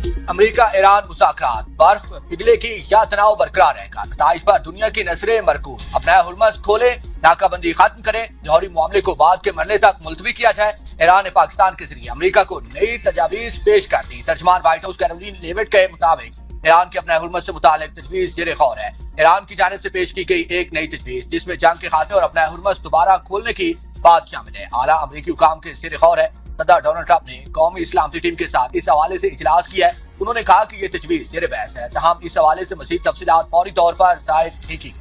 امریکہ ایران مذاکرات، برف پگھلے کی یا تناؤ برقرار رہے گا، نتائج پر دنیا کی نظریں مرکوز، اپنا ہرمز کھولے، ناکہ بندی ختم کرے، جوہری معاملے کو بعد کے مرحلے تک ملتوی کیا جائے۔ ایران نے پاکستان کے ذریعے امریکہ کو نئی تجاویز پیش کر دی۔ ترجمان وائٹ ہاؤس کیرولین لیوٹ کے مطابق ایران کی اپنا ہرمز سے متعلق تجویز زیر غور ہے۔ ایران کی جانب سے پیش کی گئی ایک نئی تجویز جس میں جنگ کے خاتمے اور اپنا ہرمز دوبارہ کھولنے کی بات شامل ہے، اعلیٰ امریکی حکام کے زیر غور ہے۔ صدر ڈونلڈ ٹرمپ نے قومی سلامتی ٹیم کے ساتھ اس حوالے سے اجلاس کیا ہے۔ انہوں نے کہا کہ یہ تجویز زیر بحث ہے، تاہم اس حوالے سے مزید تفصیلات فوری طور پر ظاہر نہیں کی۔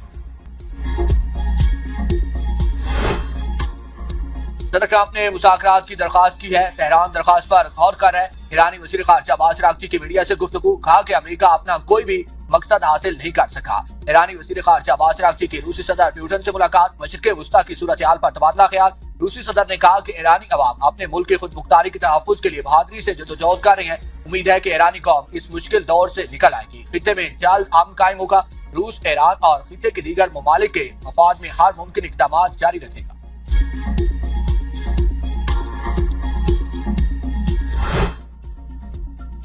صدر ٹرمپ نے مذاکرات کی درخواست کی ہے، تہران درخواست پر غور کر ہے۔ ایرانی وزیر خارجہ عباس اراغچی کی میڈیا سے گفتگو، کہا کہ امریکہ اپنا کوئی بھی مقصد حاصل نہیں کر سکا۔ ایرانی وزیر خارجہ عباس اراغچی کی روسی صدر پیوٹن سے ملاقات، مشرق وسطیٰ کی صورتحال پر تبادلہ خیال۔ روسی صدر نے کہا کہ ایرانی عوام اپنے ملک کی خود مختاری کے تحفظ کے لیے بہادری سے جدوجہد کر رہے ہیں۔ امید ہے کہ ایرانی قوم اس مشکل دور سے نکل آئے گی، خطے میں جلد امن قائم ہوگا۔ روس ایران اور خطے کے دیگر ممالک کے مفاد میں ہر ممکن اقدامات جاری رکھے گا۔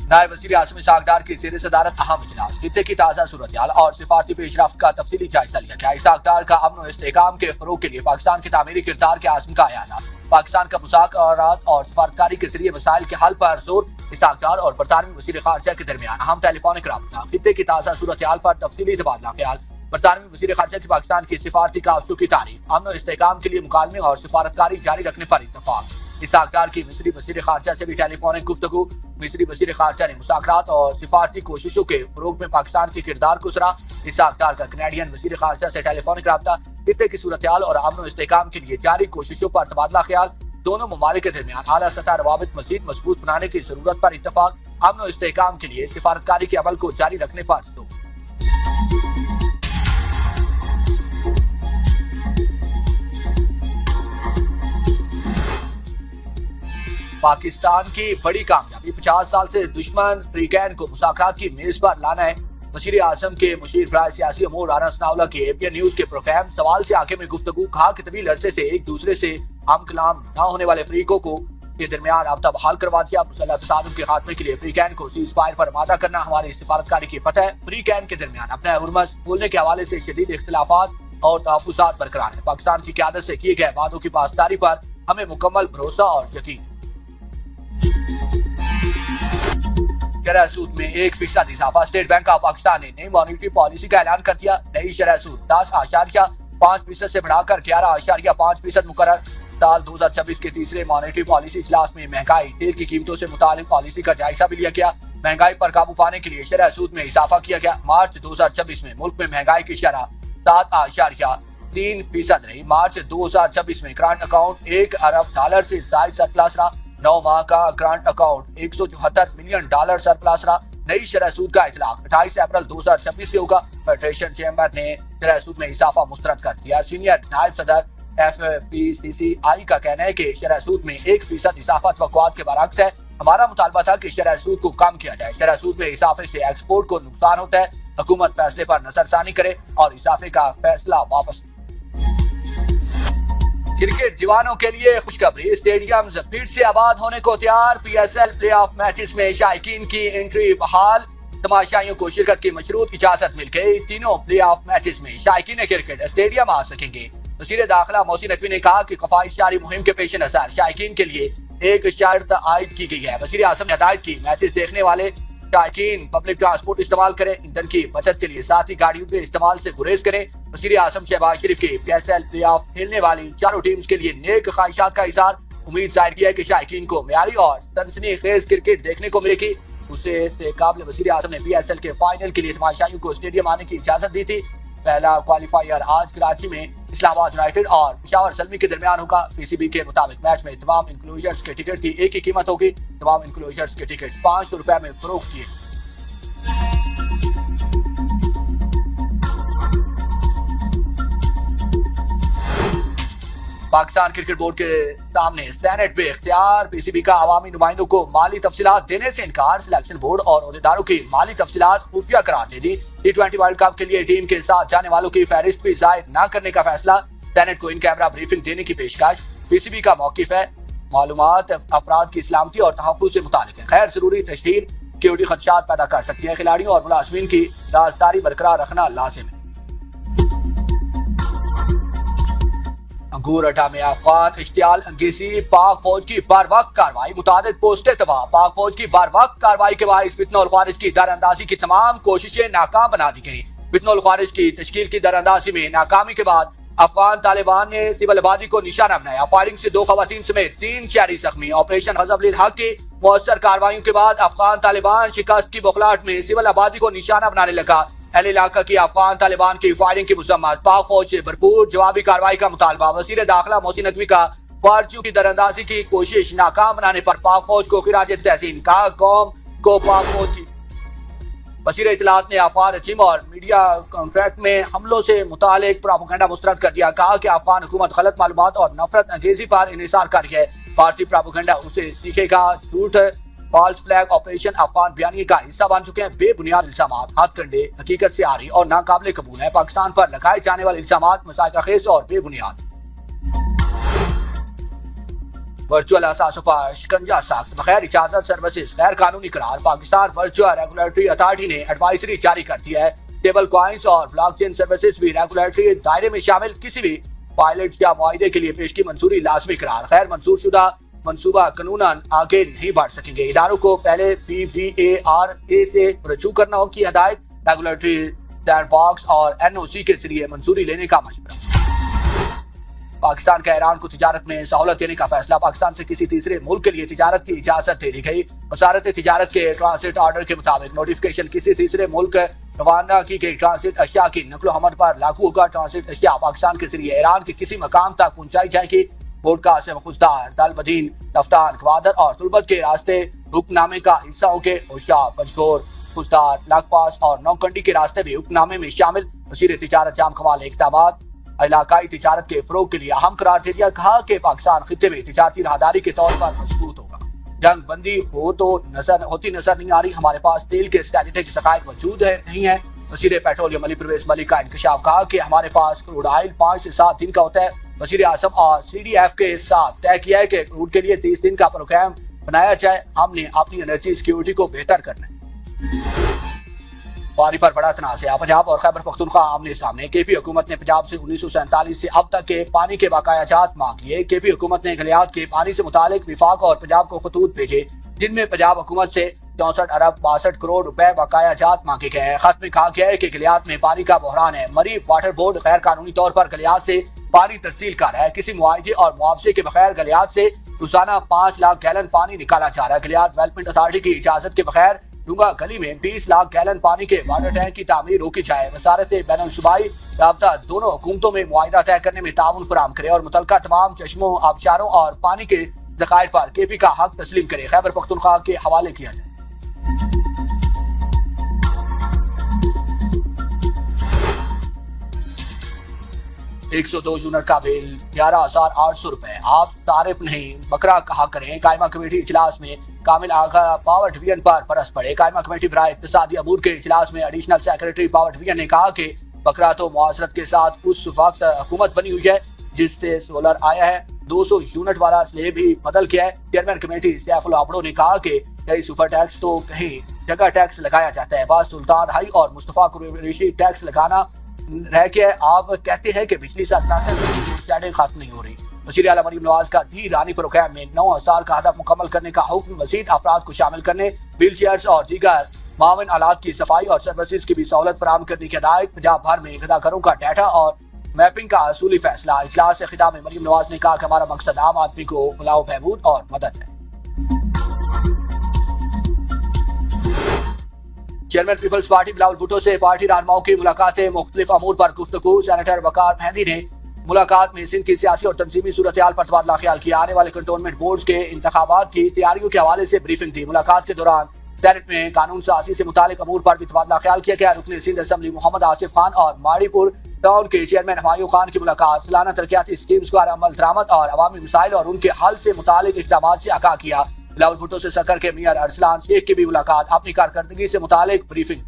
نائب وزیر اعظم اسحاق ڈار کی زیر صدارت اہم اجلاس، خطے کی تازہ صورتحال اور سفارتی پیش رفت کا تفصیلی جائزہ لیا گیا۔ اسحاق ڈار کا امن و استحکام کے فروغ کے لیے پاکستان کے تعمیری کردار کے عزم کا اعادہ، پاکستان کا مذاکرات اور سفارتکاری کے ذریعے مسائل کے حل پر زور۔ اسحاق ڈار اور برطانوی وزیر خارجہ کے درمیان اہم ٹیلی فونک رابطہ، خطے کی تازہ صورتحال پر تفصیلی تبادلہ خیال، برطانوی وزیر خارجہ کی پاکستان کی سفارتی کاوشوں کی تعریف، امن و استحکام کے لیے مکالمے اور سفارتکاری جاری رکھنے پر اتفاق۔ اسحاق ڈار کی مصری وزیر خارجہ سے بھی ٹیلی فونک گفتگو، مصری وزیر خارجہ نے مذاکرات اور سفارتی کوششوں کے فروغ میں پاکستان کے کردار کو سراہا۔ اسحاق ڈار کا کینیڈین وزیر خارجہ سے ٹیلی فونک رابطہ، خطے کی صورتحال اور امن و استحکام کے لیے جاری کوششوں پر تبادلہ خیال، دونوں ممالک کے درمیان اعلیٰ سطح روابط مزید مضبوط بنانے کی ضرورت پر اتفاق، امن و استحکام کے لیے سفارتکاری کے عمل کو جاری رکھنے پر زور۔ پاکستان کی بڑی کامیابی، 50 سال سے دشمن فریقین کو مذاکرات کی میز پر لانا ہے۔ وزیر اعظم کے مشیر برائے سیاسی امور رانا ثناءاللہ کی ABN نیوز کے پروگرام سوال سے آگے میں گفتگو، کہا کہ طویل عرصے سے ایک دوسرے سے ہم کلام نہ ہونے والے فریقوں کو کے درمیان رابطہ بحال کروا دیا۔ مسلح تصادم کے خاتمے کے لیے فریقین کو سیز فائر پر آمادہ کرنا ہماری سفارتکاری کی فتح ہے۔ فریقین کے درمیان اپنا ہرمز کھولنے کے حوالے سے شدید اختلافات اور تحفظات برقرار ہیں۔ پاکستان کی قیادت سے کیے گئے وعدوں کی پاسداری پر ہمیں مکمل بھروسہ اور یقین۔ شرح سود میں 1% اضافہ، اسٹیٹ بینک آف پاکستان نے نئی مانیٹری پالیسی کا اعلان کر دیا۔ نئی شرح سود 10.5% سے بڑھا کر 11.5% مقرر۔ سال 2026 کے تیسرے مانیٹری پالیسی اجلاس میں مہنگائی، تیل کی قیمتوں سے متعلق پالیسی کا جائزہ بھی لیا گیا۔ مہنگائی پر قابو پانے کے لیے شرح سود میں اضافہ کیا گیا۔ مارچ 2026 میں ملک میں مہنگائی کی شرح 7.3% رہی۔ مارچ 2026 میں کرنٹ اکاؤنٹ $1 ارب سے زائد سرپلس رہا۔ 9 ماہ کا کرنٹ اکاؤنٹ $174 ملین سرپلس رہا۔ نئی شرح سود کا اطلاق 28 اپریل 2026 سے ہوگا۔ فیڈریشن چیمبر نے شرح سود میں اضافہ مسترد کر دیا۔ سینئر نائب صدر FPCCI کا کہنا ہے کہ شرح سود میں 1% اضافہ توقعات کے برعکس ہے۔ ہمارا مطالبہ تھا کہ شرح سود کو کم کیا جائے۔ شرح سود میں اضافے سے ایکسپورٹ کو نقصان ہوتا ہے۔ حکومت فیصلے پر نظر ثانی کرے اور اضافے کا فیصلہ واپس۔ کرکٹ دیوانوں کے لیے خوشخبری، اسٹیڈیمز پھر سے آباد ہونے کو تیار۔ PSL پلے آف میچز میں شائقین کی انٹری بحال، تماشائیوں کو شرکت کی مشروط اجازت مل گئی۔ تینوں پلے آف میچز میں شائقین کرکٹ اسٹیڈیم آ سکیں گے۔ وزیر داخلہ محسن نقوی نے کہا کہ خفائی شعاری مہم کے پیش نظر شائقین کے لیے ایک شرط عائد کی گئی ہے۔ وزیر اعظم نے ہدایت کی میچز دیکھنے والے شائقین پبلک ٹرانسپورٹ استعمال کریں، ایندھن کی بچت کے لیے ساتھی گاڑیوں کے استعمال سے گریز کریں۔ وزیر اعظم شہباز شریف کی PSL پلے آف کھیلنے والی چاروں ٹیمز کے لیے نیک خواہشات کا اظہار، امید ظاہر کی ہے کہ شائقین کو معیاری اور سنسنی خیز کرکٹ دیکھنے کو ملے گی۔ اسے سے قابل وزیر اعظم نے PSL کے فائنل کے لیے تماشائیوں کو اسٹیڈیم آنے کی اجازت دی تھی۔ پہلا کوالیفائر آج کراچی میں اسلام آباد یونائیٹڈ اور پشاور زلمی کے درمیان ہوگا۔ PCB کے مطابق میچ میں تمام انکلوژرز کے ٹکٹ کی ایک ہی قیمت ہوگی۔ تمام انکلوژرز کے ٹکٹ ₹500 میں فروخت کیے۔ پاکستان کرکٹ بورڈ کے سامنے سینٹ بے اختیار، PCB کا عوامی نمائندوں کو مالی تفصیلات دینے سے انکار، سلیکشن بورڈ اور عہدیداروں کی مالی تفصیلات خفیہ قرار دے دی۔ T20 ورلڈ کپ کے لیے ٹیم کے ساتھ جانے والوں کی فہرست بھی ظاہر نہ کرنے کا فیصلہ، سینٹ کو ان کیمرہ بریفنگ دینے کی پیشکش۔ PCB کا موقف ہے معلومات افراد کی سلامتی اور تحفظ سے متعلق ہے، غیر ضروری تشہیر سیکیورٹی خدشات پیدا کر سکتی ہیں. کھلاڑیوں اور ملازمین کی رازداری برقرار رکھنا لازم ہے. انگور اٹا میں افغان اشتعال انگیزی، پاک فوج کی بر وقت کارروائی، متعدد پوسٹیں تباہ. پاک فوج کی بر وقت کارروائی کے باعث فتنہ الخوارج کی در اندازی کی تمام کوششیں ناکام بنا دی گئیں. فتنہ الخوارج کی تشکیل کی در اندازی میں ناکامی کے بعد افغان طالبان نے سول آبادی کو نشانہ بنایا. فائرنگ سے 2 خواتین سمیت 3 شہری زخمی. آپریشن غضب للحق کی مؤثر کارروائیوں کے بعد افغان طالبان شکست کی بخلاہٹ میں سول آبادی کو نشانہ بنانے لگا. اہل علاقہ کی افغان طالبان کی فائرنگ کی مذمت، پاک فوج سے بھرپور جوابی کارروائی کا مطالبہ. وزیر داخلہ محسن نقوی کا خارجیوں کی دراندازی کی کوشش ناکام بنانے پر پاک فوج کو خراج تحسین. کہا قوم کو پاک فوج کی. وزیر اطلاعات نے افغان رجیم اور میڈیا کانٹریکٹ میں حملوں سے متعلق پراپیگنڈا مسترد کر دیا. کہا کہ افغان حکومت غلط معلومات اور نفرت انگیزی پر انحصار کر رہی ہے. بھارتی پراپیگنڈا اسے سیکھے گا. جھوٹ فالس فلیگ آپریشن افغان بیانیے کا حصہ بن چکے ہیں. بے بنیاد الزامات، ہاتھ کنڈے، حقیقت سے آری اور ناقابل قبول ہے. پاکستان پر لگائے جانے والے الزامات مذائقہ خیز اور بے بنیاد. ورچوئل اثاثوں پر شکنجہ سخت، بغیر اجازت سروسز غیر قانونی قرار. پاکستان ورچوئل ریگولیٹری اتھارٹی نے ایڈوائزری جاری کر دی ہے. ٹیبل کوائنز اور بلاک چین سروسز بھی ریگولیٹری دائرے میں شامل. کسی بھی پائلٹ یا معاہدے کے لیے پیشگی منظوری لازمی قرار. غیر منظور شدہ منصوبہ قانوناً آگے نہیں بڑھ سکیں گے. اداروں کو پہلے PVARA سے رجوع کرنا کی ہدایت. ریگولیٹری سینڈ باکس اور NOC کے ذریعے منظوری لینے کا مشورہ. پاکستان کا ایران کو تجارت میں سہولت دینے کا فیصلہ. پاکستان سے کسی تیسرے ملک کے لیے تجارت کی اجازت دے دی گئی. وزارت تجارت کے ٹرانزٹ آرڈر کے مطابق نوٹیفیکیشن کسی تیسرے ملک روانہ کی گئی ٹرانزٹ اشیاء کی نقل و حمل پر لاگو ہوگا. ٹرانزٹ اشیاء پاکستان کے ذریعے ایران کے کسی مقام تک پہنچائی جائے گی. بورڈ کا قاسم خوزدار، دل بدین، تفتان، گوادر اور تربت کے راستے حکم نامے کا حصہ ہوں گے. ہوشیار، پنجگور، خوزدار، لاگ پاس اور نوکنڈی کے راستے بھی حکم نامے میں شامل. وزیر تجارت جام کمال نے اقدامات علاقائی تجارت کے فروغ کے لیے اہم قرار دے دیا. کہا کہ پاکستان خطے میں تجارتی راہداری کے طور پر مضبوط ہوگا. جنگ بندی ہوتی نظر نہیں آ رہی. ہمارے پاس تیل کے اسٹریٹجک ذخائر موجود نہیں ہے. وزیر پیٹرولیم علی پرویز ملک کا انکشاف. کہا کہ ہمارے پاس کروڈ آئل 5 سے 7 دن کا ہوتا ہے. وزیر اعظم اور CDF کے ساتھ طے کیا ہے کہ کروڈ کے لیے 30 دن کا پروگرام بنایا جائے. ہم نے اپنی انرجی سیکیورٹی کو بہتر کرنا ہے. پانی پر بڑا تنازع. پنجاب اور خیبر پختونخوا آمنے سامنے. KP حکومت نے پنجاب سے 1947 سے اب تک کے پانی کے بقایا جات مانگ لیے. KP حکومت نے گلیات کے پانی سے متعلق وفاق اور پنجاب کو خطوط بھیجے جن میں پنجاب حکومت سے 64 ارب 62 کروڑ روپے بقایا جات مانگے گئے ہیں. خط میں کہا گیا ہے کہ گلیات میں پانی کا بحران ہے. مری واٹر بورڈ غیر قانونی طور پر گلیات سے پانی ترسیل کر رہا ہے. کسی معاہدے اور معاوضے کے بغیر گلیات سے روزانہ 5 لاکھ گیلن پانی نکالا جا رہا ہے. گلیات ڈیولپمنٹ اتھارٹی کی اجازت کے بغیر ڈونگا گلی میں 20 لاکھ گیلن پانی کے واٹر ٹینک کی تعمیر روکی جائے. وزارت بین الصوبائی رابطہ دونوں حکومتوں میں معاہدہ طے کرنے میں تعاون فراہم کرے اور متعلقہ تمام چشموں، آبشاروں اور پانی کے ذخائر پر KP کا حق تسلیم کرے. خیبر پختونخوا کے حوالے کیا جائے. ایک 102 یونٹ کا بل 11,800 روپے. آپ صارف نہیں بکرا کہا کریں. قائمہ کمیٹی اجلاس میں کامل آغا پاور ڈویژن پر برس پڑے. قائمہ کمیٹی برائے اقتصادی امور کے اجلاس میں ایڈیشنل سیکرٹری پاور ڈویژن نے کہا کہ بکرا تو معذرت کے ساتھ اس وقت حکومت بنی ہوئی ہے جس سے سولر آیا ہے. 200 یونٹ والا سلیب بھی بدل گیا ہے. چیئرمین کمیٹی سیف العبڑو نے کہا کہ کئی سپر ٹیکس تو کہیں جگہ ٹیکس لگایا جاتا ہے. بعض سلطان ہائی اور مصطفیٰ قریشی ٹیکس لگانا رہ گیا. آپ کہتے ہیں کہ پچھلی سال شیڈنگ ختم نہیں ہو رہی. وزیر اعلیٰ مریم نواز کا دی رانی پروگرام میں 9,000 کا ہدف مکمل کرنے کا حکم. مزید افراد کو شامل کرنے، ویل چیئرز اور دیگر معاون آلات کی صفائی اور سروسز کی بھی سہولت فراہم کرنے کی ہدایت. پنجاب بھر میں غذا گھروں کا ڈیٹا اور میپنگ کا اصولی فیصلہ. اجلاس سے خطاب میں مریم نواز نے کہا کہ ہمارا مقصد عام آدمی کو فلاح و بہبود اور مدد ہے. چیئرمین پیپلز پارٹی بلاول بھٹو سے پارٹی رہنماؤں کی ملاقاتیں، مختلف امور پر گفتگو. سینیٹر وقار مہندی نے ملاقات میں سندھ کی سیاسی اور تنظیمی صورتحال پر تبادلہ خیال کیا. آنے والے کنٹونمنٹ بورڈز کے انتخابات کی تیاریوں کے حوالے سے بریفنگ دی. ملاقات کے دوران سینٹ میں قانون سازی سے متعلق امور پر بھی تبادلہ خیال کیا گیا. رکن سندھ اسمبلی محمد آصف خان اور ماڑی پور ٹاؤن کے چیئرمین ہمایوں خان کی ملاقات. سالانہ ترقیاتی اسکیمز پر عمل درآمد اور عوامی مسائل اور ان کے حل سے متعلق اقدامات سے آگاہ کیا. بلاول بھٹو سے سکر کے میئر ارسلان شیخ کی بھی ملاقات. اپنی کارکردگی سے متعلق بریفنگ.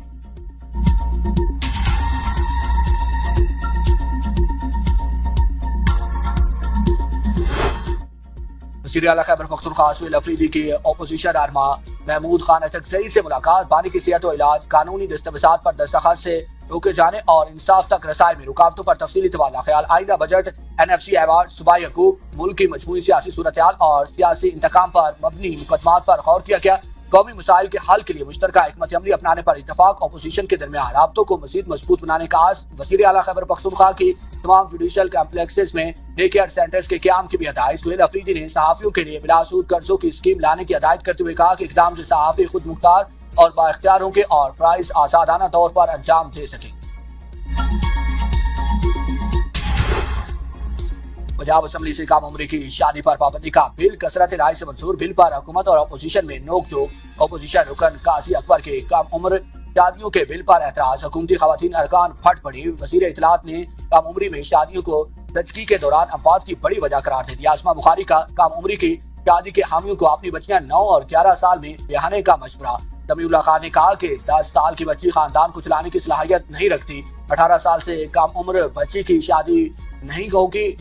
وزیر اعلیٰ خیبر پختونخوا سہیل افریدی کی اپوزیشن رہنما محمود خان اچکزئی سے ملاقات، بانی کی صحت و علاج، قانونی دستاویزات پر دستخط سے روکے جانے اور انصاف تک رسائی میں رکاوٹوں پر تفصیلی تبادلہ خیال، آئندہ بجٹ، NFC ایوارڈ، صوبہ یعقوب، ملک کی مجموعی سیاسی صورتحال اور سیاسی انتقام پر مبنی مقدمات پر غور کیا گیا۔ قومی مسائل کے حل کے لیے مشترکہ حکمت عملی اپنانے پر اتفاق، اپوزیشن کے درمیان رابطوں کو مزید مضبوط بنانے کا عزم، وزیر اعلیٰ خیبر پختونخوا کی تمام جوڈیشل کمپلیکسز میں ڈے کیئر سینٹرز کے قیام کی بھی ہدایت۔ سہیل افریدی نے صحافیوں کے لیے بلا سود قرضوں کی اسکیم لانے کی ہدایت کرتے ہوئے کہا کہ اقدام سے صحافی خود مختار اور با اختیار ہوں گے اور فرائض آزادانہ طور پر انجام دے سکیں۔ پنجاب اسمبلی سے کم عمری کی شادی پر پابندی کا بل کثرت رائے سے منظور، بل پر حکومت اور اپوزیشن میں نوک جھوک، اپوزیشن رکن قاضی اکبر کے کم عمر شادیوں کے بل پر اعتراض، حکومتی خواتین ارکان پھٹ پڑی، وزیر اطلاعات نے کم عمری میں شادیوں کو زچگی کے دوران اموات کی بڑی وجہ قرار دے دیا۔ اسما بخاری کا کم عمری کی شادی کے حامیوں کو اپنی بچیاں 9 اور 11 سال میں بیاہنے کا مشورہ، سمیع اللہ خان نے کہا کہ 10 سال کی بچی خاندان کو چلانے کی صلاحیت نہیں رکھتی، 18 سال سے کم عمر بچی کی شادی نہیں ہوگی۔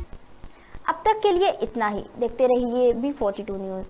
اب تک کے لیے اتنا ہی، دیکھتے رہیے B42 نیوز۔